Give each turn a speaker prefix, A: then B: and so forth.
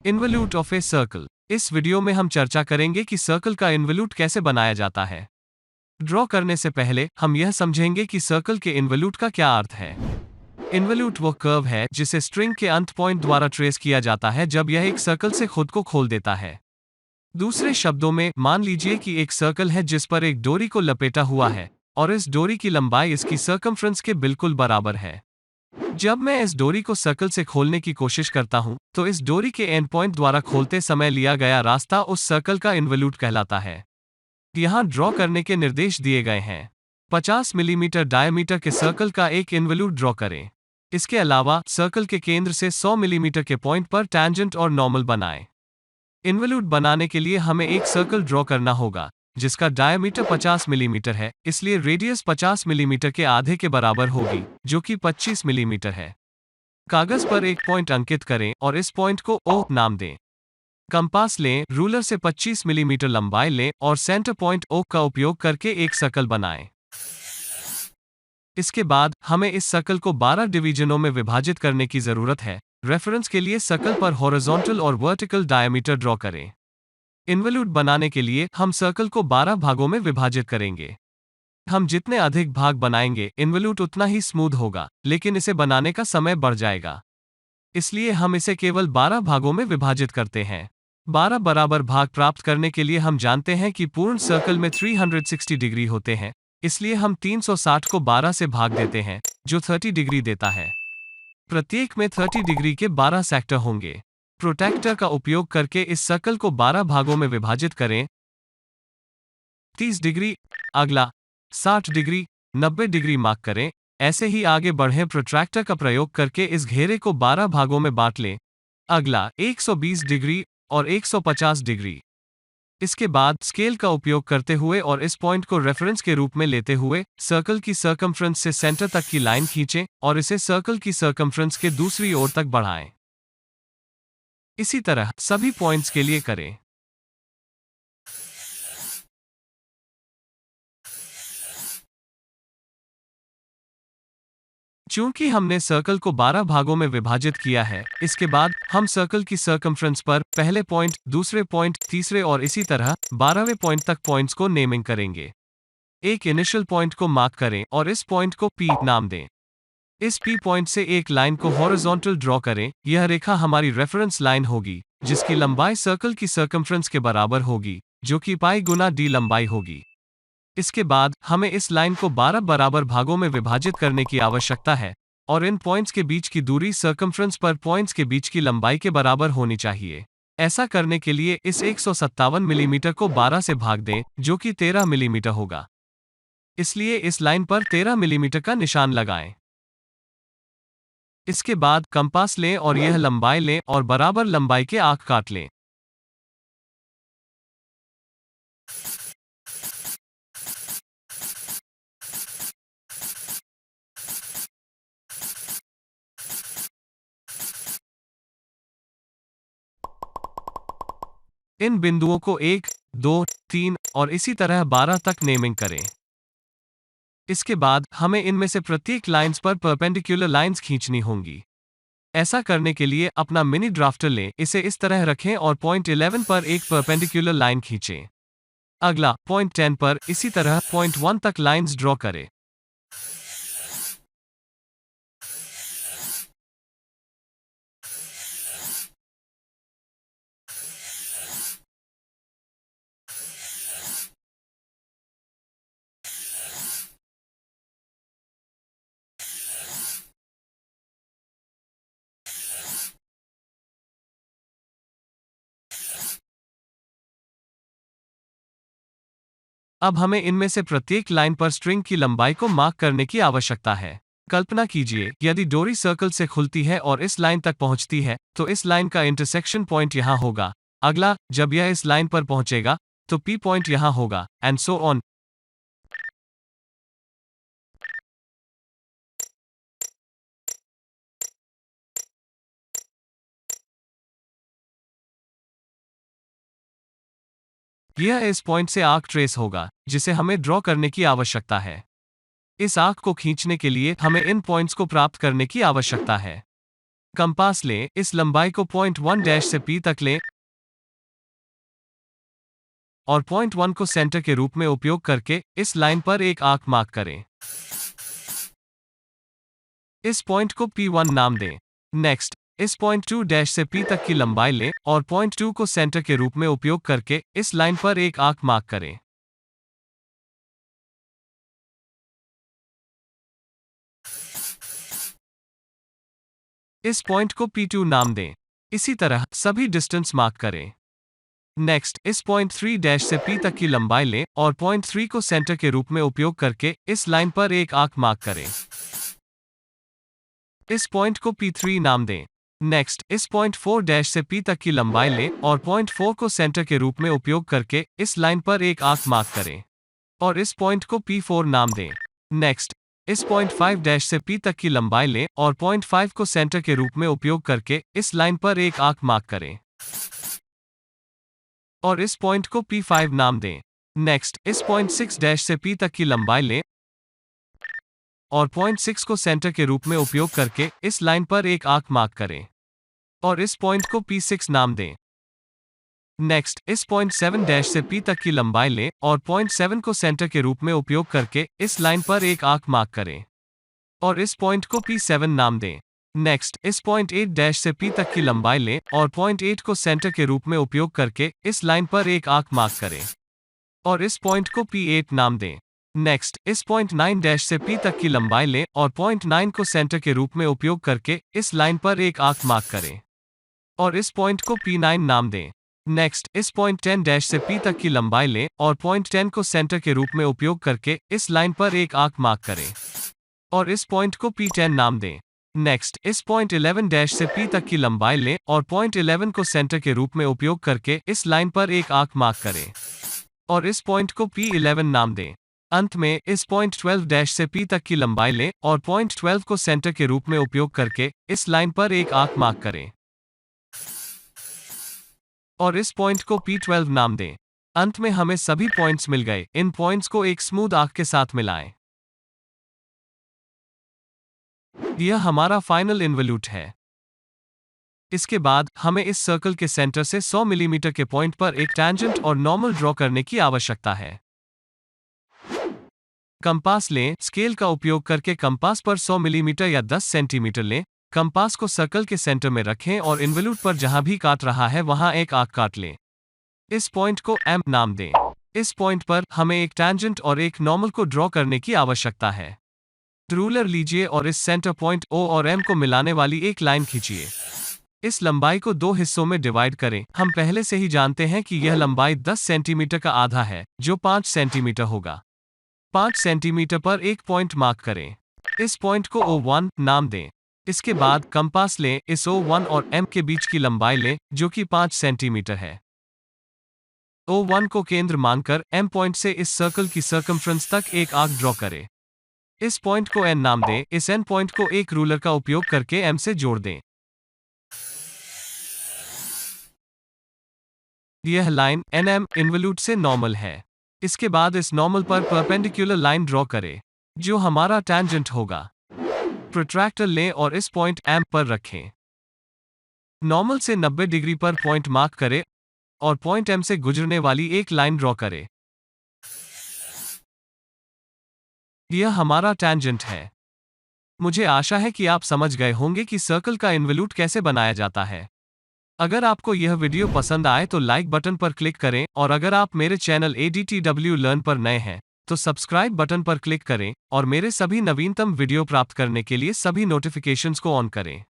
A: Involute of a circle. इस video में हम चर्चा करेंगे कि सर्कल का इन्वॉल्यूट कैसे बनाया जाता है। ड्रॉ करने से पहले हम यह समझेंगे कि सर्कल के इन्वॉल्यूट का क्या अर्थ है। इन्वॉल्यूट वो कर्व है जिसे स्ट्रिंग के अंत पॉइंट द्वारा ट्रेस किया जाता है जब यह एक सर्कल से खुद को खोल देता है। दूसरे शब्दों में, मान लीजिए कि एक सर्कल है जिस पर एक डोरी को लपेटा हुआ है और इस डोरी की लंबाई इसकी सर्कमफ्रेंस के बिल्कुल बराबर है। जब मैं इस डोरी को सर्कल से खोलने की कोशिश करता हूं, तो इस डोरी के एंड पॉइंट द्वारा खोलते समय लिया गया रास्ता उस सर्कल का इन्वॉल्यूट कहलाता है। यहां ड्रॉ करने के निर्देश दिए गए हैं। 50 मिलीमीटर डायमीटर के सर्कल का एक इन्वॉल्यूट ड्रॉ करें। इसके अलावा सर्कल के केंद्र से 100 मिलीमीटर के पॉइंट पर टैंजेंट और नॉर्मल बनाएं। इन्वॉल्यूट बनाने के लिए हमें एक सर्कल ड्रॉ करना होगा जिसका डायमीटर 50 मिलीमीटर है, इसलिए रेडियस 50 मिलीमीटर के आधे के बराबर होगी, जो कि 25 मिलीमीटर है। कागज पर एक पॉइंट अंकित करें और इस पॉइंट को O नाम दें। कंपास लें, रूलर से 25 मिलीमीटर लंबाई लें और सेंटर पॉइंट O का उपयोग करके एक सर्कल बनाएं। इसके बाद हमें इस सर्कल को 12 डिवीजनों में विभाजित करने की जरूरत है। रेफरेंस के लिए सर्कल पर हॉरिजॉन्टल और वर्टिकल डायमीटर ड्रॉ करें। इन्वॉल्यूट बनाने के लिए हम सर्कल को 12 भागों में विभाजित करेंगे। हम जितने अधिक भाग बनाएंगे, इन्वॉल्यूट उतना ही स्मूथ होगा, लेकिन इसे बनाने का समय बढ़ जाएगा। इसलिए हम इसे केवल 12 भागों में विभाजित करते हैं। 12 बराबर भाग प्राप्त करने के लिए हम जानते हैं कि पूर्ण सर्कल में 360 डिग्री होते हैं, इसलिए हम 360 को 12 से भाग देते हैं, जो 30 डिग्री देता है। प्रत्येक में 30 डिग्री के 12 सेक्टर होंगे। प्रोट्रैक्टर का उपयोग करके इस सर्कल को 12 भागों में विभाजित करें। 30 डिग्री, अगला 60 डिग्री, 90 डिग्री मार्क करें। ऐसे ही आगे बढ़ें। प्रोट्रैक्टर का प्रयोग करके इस घेरे को 12 भागों में बांट लें। अगला 120 डिग्री और 150 डिग्री। इसके बाद स्केल का उपयोग करते हुए और इस पॉइंट को रेफरेंस के रूप में लेते हुए सर्कल की सर्कमफ्रेंस से सेंटर तक की लाइन खींचें और इसे सर्कल की सर्कमफ्रेंस के दूसरी ओर तक बढ़ाएं। इसी तरह सभी पॉइंट्स के लिए करें। चूंकि हमने सर्कल को 12 भागों में विभाजित किया है, इसके बाद हम सर्कल की सर्कमफ्रेंस पर पहले पॉइंट, दूसरे पॉइंट, तीसरे और इसी तरह 12वें पॉइंट तक पॉइंट्स को नेमिंग करेंगे। एक इनिशियल पॉइंट को मार्क करें और इस पॉइंट को P नाम दें। इस P पॉइंट से एक लाइन को हॉरिजॉन्टल ड्रॉ करें। यह रेखा हमारी रेफरेंस लाइन होगी, जिसकी लंबाई सर्कल की सर्कमफ्रेंस के बराबर होगी, जो कि पाई गुना d लंबाई होगी। इसके बाद हमें इस लाइन को 12 बराबर भागों में विभाजित करने की आवश्यकता है और इन पॉइंट्स के बीच की दूरी सर्कमफ्रेंस पर पॉइंट्स के बीच की लंबाई के बराबर होनी चाहिए। ऐसा करने के लिए इस 157 मिलीमीटर को 12 से भाग दें, जो कि 13 मिलीमीटर होगा। इसलिए इस लाइन पर 13 मिलीमीटर का निशान लगाएं। इसके बाद कंपास लें और यह लंबाई लें और बराबर लंबाई के आर्क काट लें। इन बिंदुओं को 1, 2, 3 और इसी तरह 12 तक नेमिंग करें। इसके बाद हमें इनमें से प्रत्येक लाइंस पर परपेंडिकुलर लाइंस खींचनी होंगी। ऐसा करने के लिए अपना मिनी ड्राफ्टर लें, इसे इस तरह रखें और पॉइंट 11 पर एक परपेंडिकुलर लाइन खींचें। अगला पॉइंट 10 पर इसी तरह पॉइंट 1 तक लाइंस ड्रॉ करें। अब हमें इनमें से प्रत्येक लाइन पर स्ट्रिंग की लंबाई को मार्क करने की आवश्यकता है। कल्पना कीजिए, यदि डोरी सर्कल से खुलती है और इस लाइन तक पहुंचती है, तो इस लाइन का इंटरसेक्शन पॉइंट यहां होगा। अगला, जब यह इस लाइन पर पहुंचेगा, तो P पॉइंट यहां होगा, एंड सो ऑन। यह इस पॉइंट से आर्क ट्रेस होगा, जिसे हमें ड्रॉ करने की आवश्यकता है। इस आर्क को खींचने के लिए हमें इन पॉइंट्स को प्राप्त करने की आवश्यकता है। कंपास लें, इस लंबाई को पॉइंट 1 डैश से P तक लें और पॉइंट 1 को सेंटर के रूप में उपयोग करके इस लाइन पर एक आर्क मार्क करें। इस पॉइंट को P1 नाम दें। नेक्स्ट, इस पॉइंट 2 डैश से P तक की लंबाई लें और पॉइंट 2 को सेंटर के रूप में उपयोग करके इस लाइन पर एक आर्क मार्क करें। इस पॉइंट को P2 नाम दें। इसी तरह सभी डिस्टेंस मार्क करें। नेक्स्ट, इस पॉइंट 3 डैश से P तक की लंबाई लें और पॉइंट 3 को सेंटर के रूप में उपयोग करके इस लाइन पर एक आर्क मार्क करें। इस पॉइंट को P3 नाम दें। नेक्स्ट, इस पॉइंट 4 डैश से P तक की लंबाई लें और पॉइंट 4 को सेंटर के रूप में उपयोग करके इस लाइन पर एक आर्क मार्क करें और इस पॉइंट को P4 नाम दें। नेक्स्ट, इस पॉइंट 5 डैश से P तक की लंबाई लें और पॉइंट 5 को सेंटर के रूप में उपयोग करके इस लाइन पर एक आर्क मार्क करें और इस पॉइंट को P5 नाम दें। नेक्स्ट, इस पॉइंट 6 डैश से P तक की लंबाई लें और पॉइंट 6 को सेंटर के रूप में उपयोग करके इस लाइन पर एक आर्क मार्क करें और इस पॉइंट को P6 नाम दें। नेक्स्ट, इस पॉइंट 7 डैश से P तक की लंबाई लें और पॉइंट 7 को सेंटर के रूप में उपयोग करके इस लाइन पर एक आर्क मार्क करें और इस पॉइंट को P7 नाम दें। नेक्स्ट, इस पॉइंट 8 डैश से P तक की लंबाई लें और पॉइंट 8 को सेंटर के रूप में उपयोग करके इस लाइन पर एक आर्क मार्क करें और इस पॉइंट को P8 नाम दें। नेक्स्ट, इस पॉइंट 9 डैश से P तक की लंबाई लें और पॉइंट 9 को सेंटर के रूप में उपयोग करके इस लाइन पर एक आर्क मार्क करें और इस पॉइंट को P9 नाम दें। नेक्स्ट, इस पॉइंट 10 डैश से P तक की लंबाई लें और पॉइंट 10 को सेंटर के रूप में उपयोग करके इस लाइन पर एक आर्क मार्क करें और इस पॉइंट को P10 नाम दें। नेक्स्ट, इस पॉइंट 11 डैश से P तक की लंबाई लें और पॉइंट 11 को सेंटर के रूप में उपयोग करके इस लाइन पर एक आर्क मार्क करें और इस पॉइंट को P11 नाम दें। अंत में, इस पॉइंट 12 डैश से P तक की लंबाई लें और पॉइंट 12 को सेंटर के रूप में उपयोग करके इस लाइन पर एक आर्क मार्क करें और इस पॉइंट को P12 नाम दें। अंत में हमें सभी पॉइंट्स मिल गए। इन पॉइंट्स को एक स्मूथ आर्क के साथ मिलाएं। यह हमारा फाइनल इन्वोल्यूट है। इसके बाद हमें इस सर्कल के सेंटर से 100 मिलीमीटर के पॉइंट पर एक टैंजेंट और नॉर्मल ड्रॉ करने की आवश्यकता है। कंपास लें, स्केल का उपयोग करके कंपास पर 100 मिलीमीटर या 10 सेंटीमीटर लें। कंपास को सर्कल के सेंटर में रखें और इन्वोल्यूट पर जहां भी काट रहा है वहां एक आर्क काट लें। इस पॉइंट को M नाम दें। इस पॉइंट पर हमें एक टैंजेंट और एक नॉर्मल को ड्रॉ करने की आवश्यकता है। रूलर लीजिए और इस सेंटर पॉइंट O और M को मिलाने वाली एक लाइन खींचिए। इस लंबाई को 2 हिस्सों में डिवाइड करें। हम पहले से ही जानते हैं कि यह लंबाई 10 सेंटीमीटर का आधा है, जो 5 सेंटीमीटर होगा। 5 सेंटीमीटर पर एक पॉइंट मार्क करें। इस पॉइंट को O1 नाम दें। इसके बाद कंपास लें, इस O1 और M के बीच की लंबाई लें, जो कि 5 सेंटीमीटर है। O1 को केंद्र मानकर M पॉइंट से इस सर्कल की सर्कमफ्रेंस तक एक आर्क ड्रॉ करें। इस पॉइंट को N नाम दें। इस N पॉइंट को एक रूलर का उपयोग करके M से जोड़ दें। यह लाइन NM इन्वोल्यूट से नॉर्मल है। इसके बाद इस नॉर्मल पर परपेंडिकुलर लाइन ड्रॉ करें, जो हमारा टैंजेंट होगा। प्रोट्रैक्टर लें और इस पॉइंट M पर रखें। नॉर्मल से 90 डिग्री पर पॉइंट मार्क करें और पॉइंट M से गुजरने वाली एक लाइन ड्रॉ करें। यह हमारा टैंजेंट है। मुझे आशा है कि आप समझ गए होंगे कि सर्कल का इन्वोल्यूट कैसे बनाया जाता है। अगर आपको यह वीडियो पसंद आए तो लाइक बटन पर क्लिक करें और अगर आप मेरे चैनल ADTW लर्न पर नए हैं तो सब्सक्राइब बटन पर क्लिक करें और मेरे सभी नवीनतम वीडियो प्राप्त करने के लिए सभी नोटिफिकेशंस को ऑन करें।